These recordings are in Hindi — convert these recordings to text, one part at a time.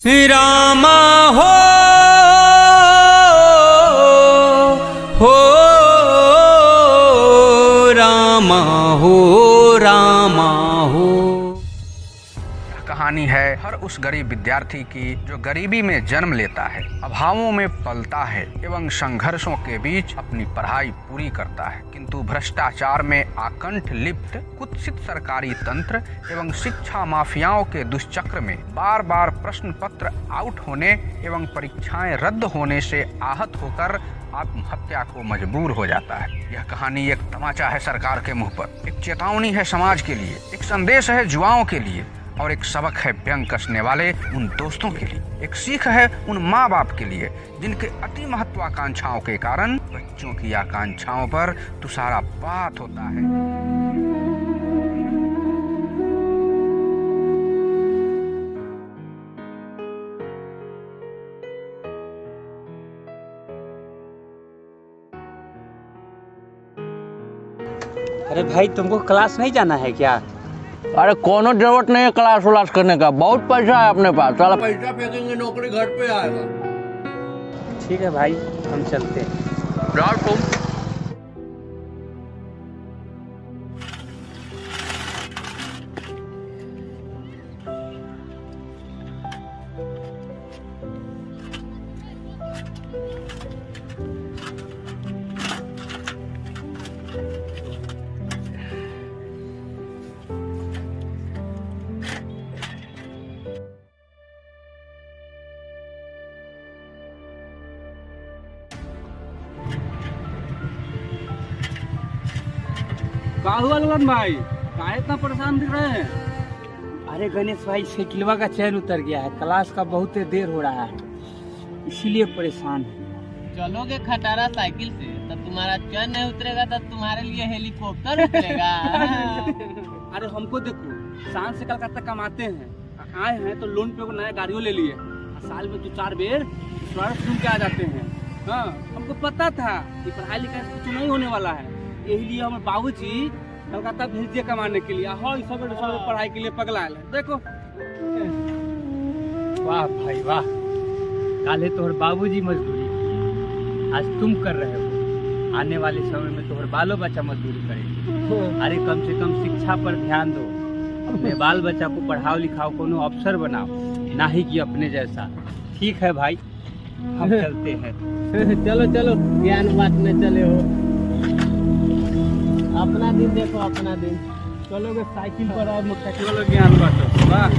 रामा हो रामा हो रामा हो। कहानी है हर उस गरीब विद्यार्थी की जो गरीबी में जन्म लेता है, अभावों में पलता है एवं संघर्षों के बीच अपनी पढ़ाई पूरी करता है, किंतु भ्रष्टाचार में आकंठ लिप्त कुत्सित सरकारी तंत्र एवं शिक्षा माफियाओं के दुष्चक्र में बार बार प्रश्न पत्र आउट होने एवं परीक्षाएं रद्द होने से आहत होकर आत्महत्या को मजबूर हो जाता है। यह कहानी एक तमाचा है सरकार के मुंह पर, एक चेतावनी है समाज के लिए, एक संदेश है युवाओं के लिए और एक सबक है व्यंग कसने वाले उन दोस्तों के लिए, एक सीख है उन माँ बाप के लिए जिनके अति महत्वाकांक्षाओं के कारण बच्चों की आकांक्षाओं पर तुषारपात होता है। अरे भाई, तुमको क्लास नहीं जाना है क्या? अरे कोनो जरूरत नहीं है क्लास उलास करने का, बहुत पैसा है अपने पास। चलो पैसा फेंकेंगे नौकरी घर पे आएगा। ठीक है भाई, हम चलते हैं। यार तुम का हुआ ललन भाई, काहे इतना परेशान दिख रहे हैं? अरे गणेश भाई, साइकिलवा का चैन उतर गया है, क्लास का बहुत देर हो रहा है, इसीलिए परेशान है। चलोगे खटारा साइकिल से तो तुम्हारा चैन नहीं उतरेगा तो तुम्हारे लिए हेलीकॉप्टर उतरेगा। अरे हमको देखो, शाम से कलकत्ता कमाते हैं, आए हैं तो लोन पे नया गाड़ियों ले लिए, साल में 2-4 बेर स्वर्ग घूम के आ जाते हैं। हाँ, हमको पता था कि पढ़ाई लिखाई से कुछ नहीं होने वाला है, यही लिए हमारे बाबूजी कलकत्ता भेज दिए कमाने के लिए। हाँ, सब पढ़ाई के लिए पगला है। देखो, वाह भाई वाह, काले तोहर बाबूजी मजदूरी किए, आज तुम कर रहे हो, आने वाले समय में तोहर बालो बच्चा मजदूरी करेंगे। अरे कम से कम शिक्षा पर ध्यान दो, अपने बाल बच्चा को पढ़ाओ लिखाओ, कोनो अफसर बनाओ, ना ही कि अपने जैसा। ठीक है भाई, हम चलते हैं। चलो चलो, ज्ञान बांटने चले हो। अपना दिन देखो, अपना दिन। चलोगे साइकिल पर और मोटरसाइकिल वाला ज्ञान बांटो। वाह,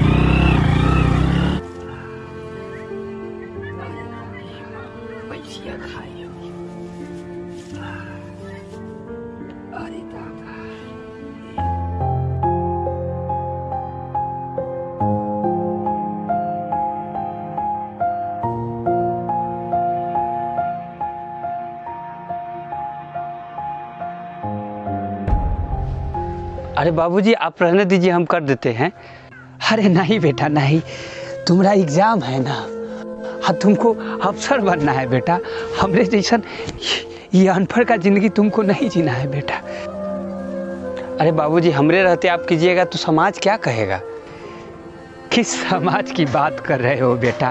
पैसिया खाई होगी। अरे दादा, अरे बाबूजी, आप रहने दीजिए, हम कर देते हैं। अरे नहीं बेटा नहीं, तुम्हारा एग्जाम है ना, हाँ तुमको अफसर बनना है बेटा, हमरे जैसन ये अनपढ़ का जिंदगी तुमको नहीं जीना है बेटा। अरे बाबूजी, हमरे रहते आप कीजिएगा तो समाज क्या कहेगा? किस समाज की बात कर रहे हो बेटा?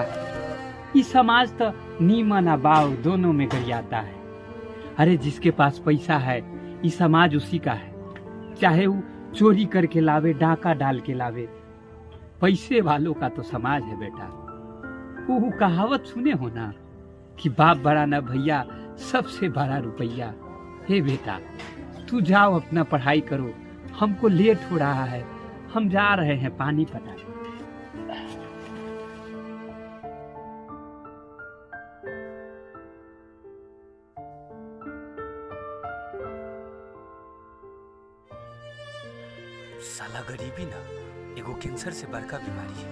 ये समाज तो नीमन और बाव दोनों में गरियाता है। अरे जिसके पास पैसा है, ये समाज उसी का है, चाहे वो चोरी करके लावे, डाका डाल के लावे, पैसे वालों का तो समाज है बेटा। वो कहावत सुने हो ना कि बाप बड़ा ना भैया, सबसे बड़ा रुपया। हे बेटा, तू जाओ अपना पढ़ाई करो, हमको लेट हो रहा है, हम जा रहे हैं पानी पटाने। साला गरीबी ना एगो कैंसर से बड़का बीमारी है।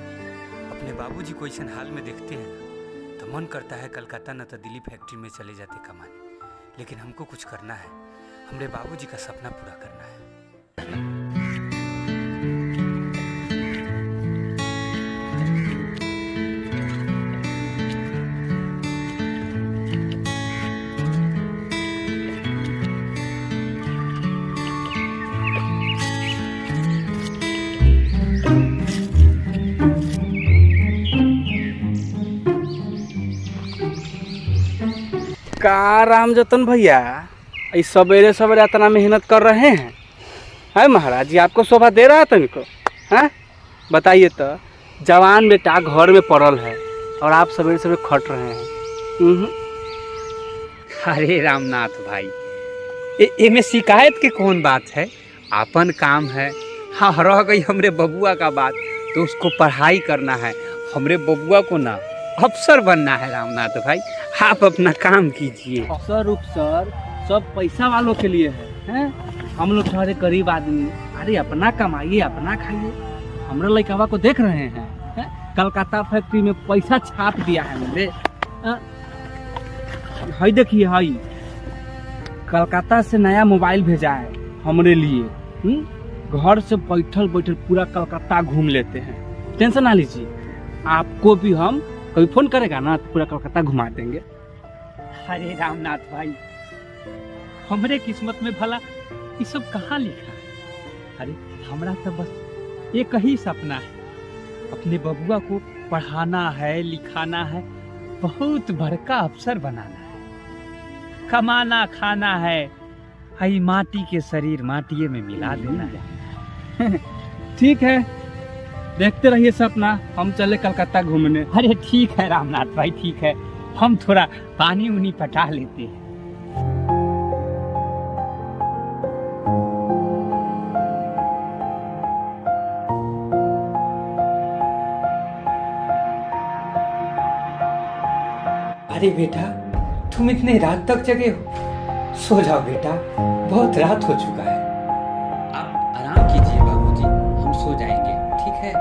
अपने बाबूजी को ऐसा हाल में देखते हैं ना तो मन करता है कलकत्ता न तो दिल्ली फैक्ट्री में चले जाते कमाने, लेकिन हमको कुछ करना है, हमरे बाबूजी का सपना पूरा करना है। का राम जतन भैया इस सवेरे सवेरे इतना मेहनत कर रहे हैं? है महाराज जी आपको शोभा दे रहा है तुमको? हैं बताइए तो, जवान बेटा घर में पड़ल है और आप सवेरे सवेरे खट रहे हैं। अरे रामनाथ भाई, में शिकायत के कौन बात है? आपन काम है। हाँ, रह गई हमरे बबुआ का बात, तो उसको पढ़ाई करना है। हमरे बबुआ को ना अफसर बनना है। रामनाथ भाई, आप अपना काम कीजिए। अफसर उपसर सब पैसा वालों के लिए है। हम लोग थोड़े गरीब आदमी, अरे अपना कमाइए अपना खाइए। हमारे लड़कावा को देख रहे हैं, कलकत्ता फैक्ट्री में पैसा छाप दिया है मेरे। हाई देखिए, हाई कलकत्ता से नया मोबाइल भेजा है हमरे लिए। घर से बैठल बैठल पूरा कलकत्ता घूम लेते हैं। टेंशन ना लीजिए, आपको भी हम कभी फोन करेगा ना तो पूरा कलकत्ता घुमा देंगे। अरे रामनाथ भाई, हमरे किस्मत में भला ये सब कहाँ लिखा है? अरे हमरा तो बस एक ही सपना है, अपने बबुआ को पढ़ाना है, लिखाना है, बहुत बड़का अफसर बनाना है, कमाना खाना है, हई माटी के शरीर माटिए में मिला देना है। ठीक है, देखते रहिए सपना। हम चले कलकत्ता घूमने। अरे ठीक है रामनाथ भाई, ठीक है, हम थोड़ा पानी उनी पटा लेते हैं। अरे बेटा, तुम इतने रात तक जगे हो? सो जाओ बेटा, बहुत रात हो चुका है। आप आराम कीजिए बाबूजी, हम सो जाएंगे, ठीक है?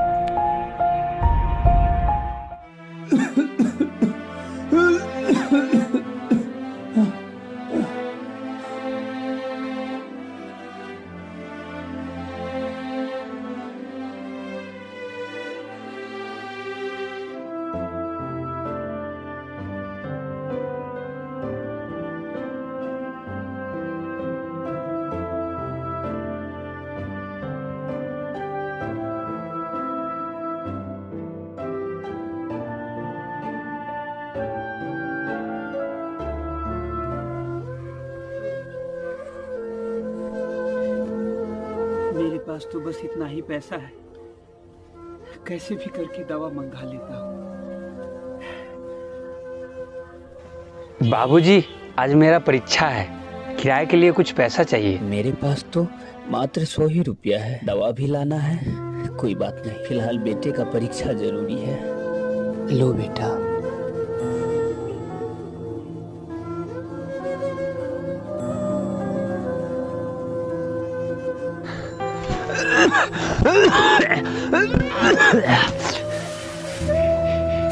मेरे पास तो बस इतना ही पैसा है, कैसे भी करके दवा मंगा लेता हूँ। बाबूजी, आज मेरा परीक्षा है, किराए के लिए कुछ पैसा चाहिए। मेरे पास तो मात्र 100 ही रुपया है, दवा भी लाना है। कोई बात नहीं, फिलहाल बेटे का परीक्षा जरूरी है। लो बेटा।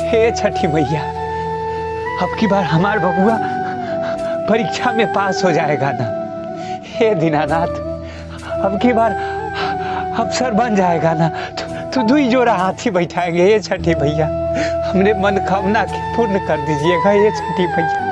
हे छठी मैया, अब की बार हमार बबुआ परीक्षा में पास हो जाएगा ना? हे दीनानाथ, अब की बार अफसर बन जाएगा ना? तो दुई जोड़ा हाथी बैठाएंगे। ये छठी भैया, हमने मनोकामना पूर्ण कर दीजिएगा। ये छठी भैया।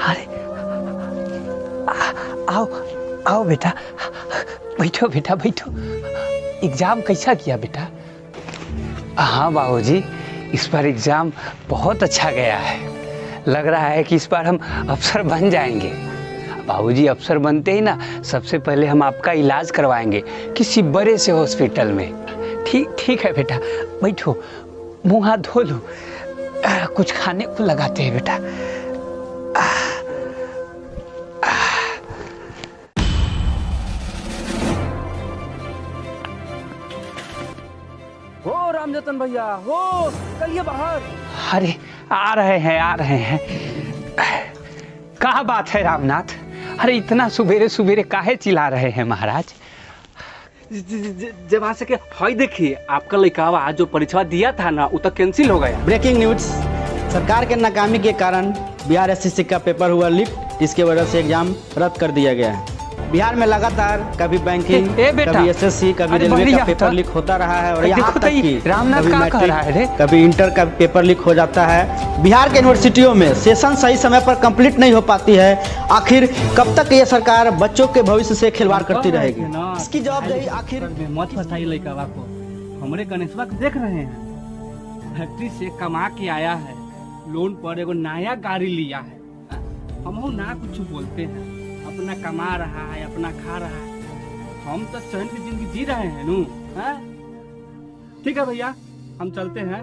अरे आओ आओ बेटा, बैठो बेटा बैठो। एग्जाम कैसा किया बेटा? हाँ बाबूजी, इस बार एग्जाम बहुत अच्छा गया है। लग रहा है कि इस बार हम अफसर बन जाएंगे। बाबूजी, अफसर बनते ही ना सबसे पहले हम आपका इलाज करवाएंगे किसी बड़े से हॉस्पिटल में। ठीक है बेटा, बैठो, मुँह हाथ धो लो, कुछ खाने को लगाते हैं बेटा। रामजतन भैया हो, निकलिए बाहर। अरे आ रहे हैं। क्या बात है रामनाथ? अरे इतना सुबेरे सुबेरे काहे चिल्ला रहे हैं महाराज? जब आ सके हाई देखिए, आपका लड़कावा आज जो परीक्षा दिया था ना वो तो कैंसिल हो गया। ब्रेकिंग न्यूज, सरकार के नाकामी के कारण बिहार एसएससी का पेपर हुआ लीक, जिसके वजह से एग्जाम रद्द कर दिया गया है। बिहार में लगातार कभी बैंकिंग, कभी एसएससी, कभी रेलवे का पेपर लीक होता रहा है और यहाँ तक कि रामनाथ कभी क्या कह रहा है रे? कभी इंटर का पेपर लीक हो जाता है। बिहार के यूनिवर्सिटियों में सेशन सही समय पर कंप्लीट नहीं हो पाती है। आखिर कब तक ये सरकार बच्चों के भविष्य से खिलवाड़ करती रहेगी? इसकी जवाबदेही आखिर मत फंसाइए लड़कावा को। हमारे गणेशवा को देख रहे हैं, फैक्ट्री से कमा के आया है, लोन पर एगो नया गाड़ी लिया है। हम ना कुछ बोलते हैं, अपना कमा रहा है, अपना खा रहा है। हम तो चैन की जिंदगी जी रहे हैं नू। ठीक है भैया, हम चलते हैं।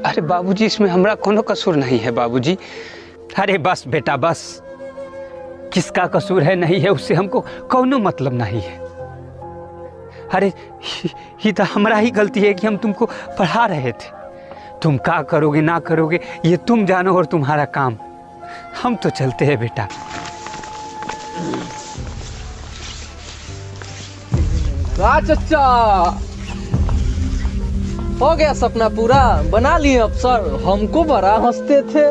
अरे बाबूजी, इसमें हमरा कोनो कसूर नहीं है बाबूजी। अरे बस बेटा बस, किसका कसूर है नहीं है उससे हमको कोनो मतलब नहीं है। अरे ये तो हमारा ही गलती है कि हम तुमको पढ़ा रहे थे। तुम क्या करोगे ना करोगे ये तुम जानो और तुम्हारा काम। हम तो चलते हैं बेटा। चचा, हो गया सपना पूरा, बना लिए अफसर। हमको बड़ा हंसते थे।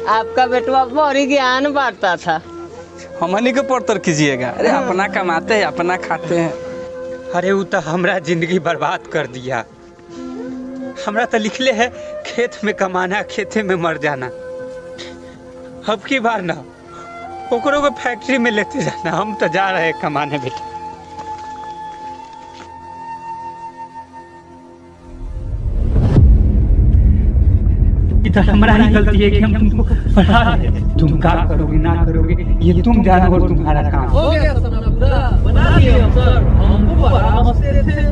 आपका बेटवा बड़ी ज्ञान बांटता था। हमनी को पढ़तर कीजिएगा। अरे अपना कमाते हैं, अपना खाते हैं। अरे वो तो हमरा जिंदगी बर्बाद कर दिया। हमरा तो लिखले है खेत में कमाना, खेते में मर जाना। अब की बार ना ओकरों को फैक्ट्री में लेते जाना। हम तो जा रहे हैं कमाने बेटा। इधर हमारा ही गलती है कि हम तुमको पढ़ा रहे हैं। तुम क्या करोगे ना करोगे ये तुम जानो और तुम्हारा काम। हो गया सपना पूरा, बना लिए अफसर। हमको बड़ा हंसते थे।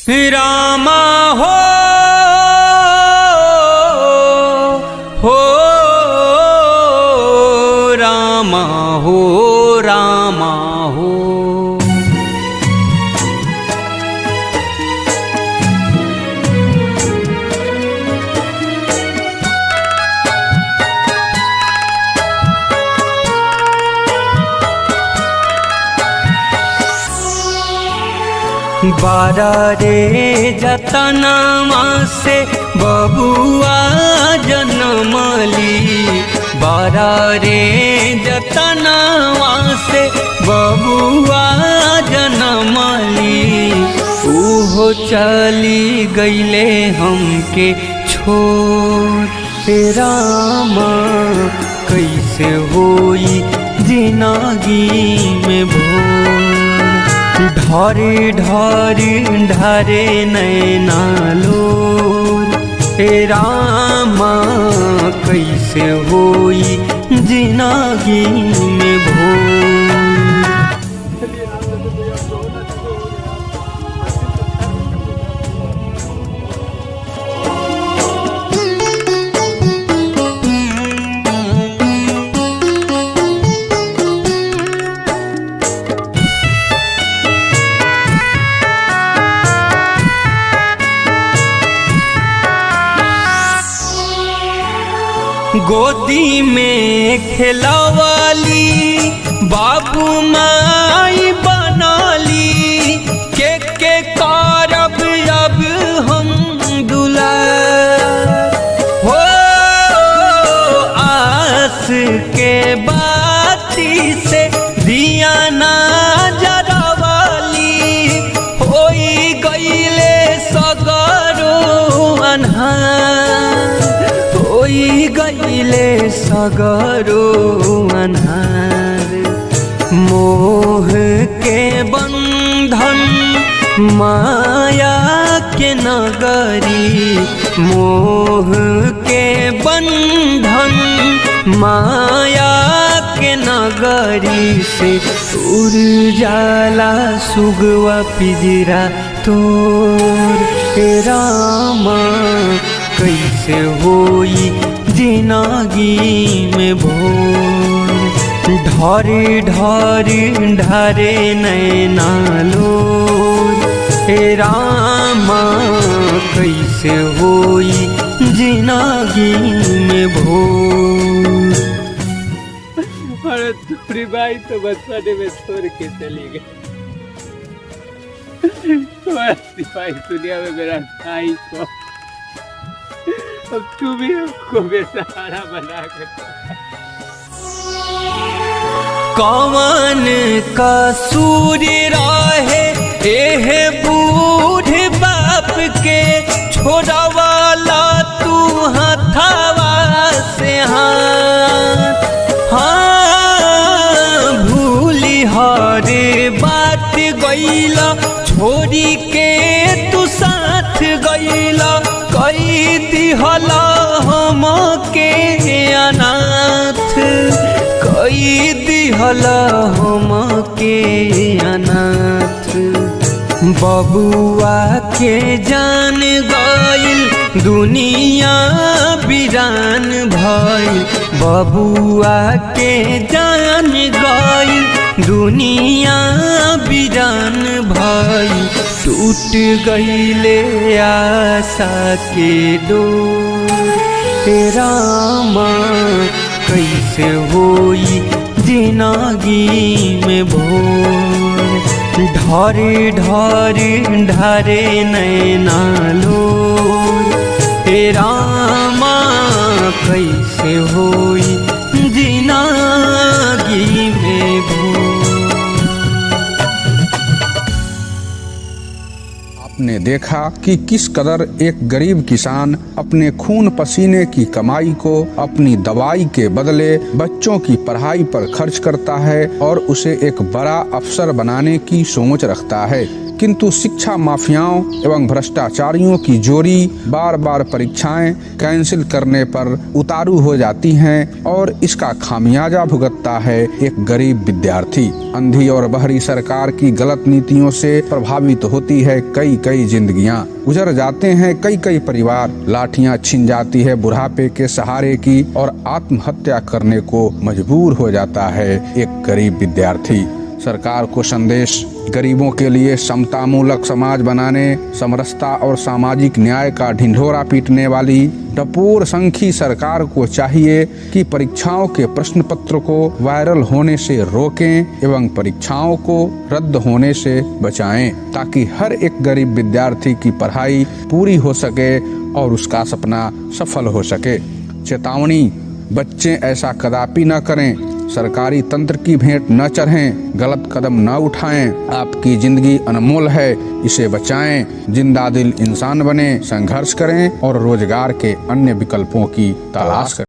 रामा हो रामा हो रामा हो। बारा रे जतनमा से बबुआ जनमली। बारा रे जतनमा से बबुआ जनमली। ओहो चली गईले हमके छोड़। रामा कैसे होई जिंदगी में भोर। ढारे ढारे ढारे नैना लोर। रामा कैसे होई जिंदगी में भोर। गोदी में खेलवाली बाबू माई बनाली। के करब अब हम दुलार। हो आस के बाती से दिया ना जरावाली। होई गईले सगरो अन्हार। होई गईले सगरो अन्हार। मोह के बंधन माया के नगरी मोह के बंधन माया के नगरी से उड़ जाला सुगवा पिजरा तोर रामा कैसे होई जिंदगी में भोर ढारे ढारे ढारे नैना लोर रामा कैसे होई जिंदगी में भोर। अरे तुम्हारी भाई तो बचपने में छोड़ के चली गई। तुम्हारा सिपाही दुनिया में मेरा भाई को, अब तू भी हमको बेसहारा बना कर। कौन कसूर रहे एह बूढ़ बाप के छोड़वाला तू हथवा से हाथ। हाँ भूली हरे बात गईला छोड़ी के तू साथ गईला कई दिहला हम के अनाथ कई दिहला हम के अनाथ। बबुआ के जान गइल दुनिया बिरान भइल बबुआ के जान गइल दुनिया बिरान भइल टूट गइले आशा के डोर रामा कैसे होई जिंदगी में भोर ढारे ढारे ढारे नैना लोर रामा कैसे होई जिंदगी में भोर। आपने देखा कि किस कदर एक गरीब किसान अपने खून पसीने की कमाई को अपनी दवाई के बदले बच्चों की पढ़ाई पर खर्च करता है और उसे एक बड़ा अफसर बनाने की सोच रखता है, किंतु शिक्षा माफियाओं एवं भ्रष्टाचारियों की जोड़ी बार बार परीक्षाएं कैंसिल करने पर उतारू हो जाती हैं और इसका खामियाजा भुगतता है एक गरीब विद्यार्थी। अंधी और बहरी सरकार की गलत नीतियों से प्रभावित होती है कई कई जिंदगियां, गुजर जाते हैं कई कई परिवार, लाठियां छिन जाती है बुढ़ापे के सहारे की और आत्महत्या करने को मजबूर हो जाता है एक गरीब विद्यार्थी। सरकार को संदेश गरीबों के लिए समतामूलक समाज बनाने, समरसता और सामाजिक न्याय का ढिंढोरा पीटने वाली डपोर संखी सरकार को चाहिए कि परीक्षाओं के प्रश्न पत्र को वायरल होने से रोकें एवं परीक्षाओं को रद्द होने से बचाएं, ताकि हर एक गरीब विद्यार्थी की पढ़ाई पूरी हो सके और उसका सपना सफल हो सके। चेतावनी, बच्चे ऐसा कदापि न करें, सरकारी तंत्र की भेंट न चढ़ें, गलत कदम न उठाएं। आपकी जिंदगी अनमोल है, इसे बचाएं, जिंदा दिल इंसान बने, संघर्ष करें और रोजगार के अन्य विकल्पों की तलाश करें।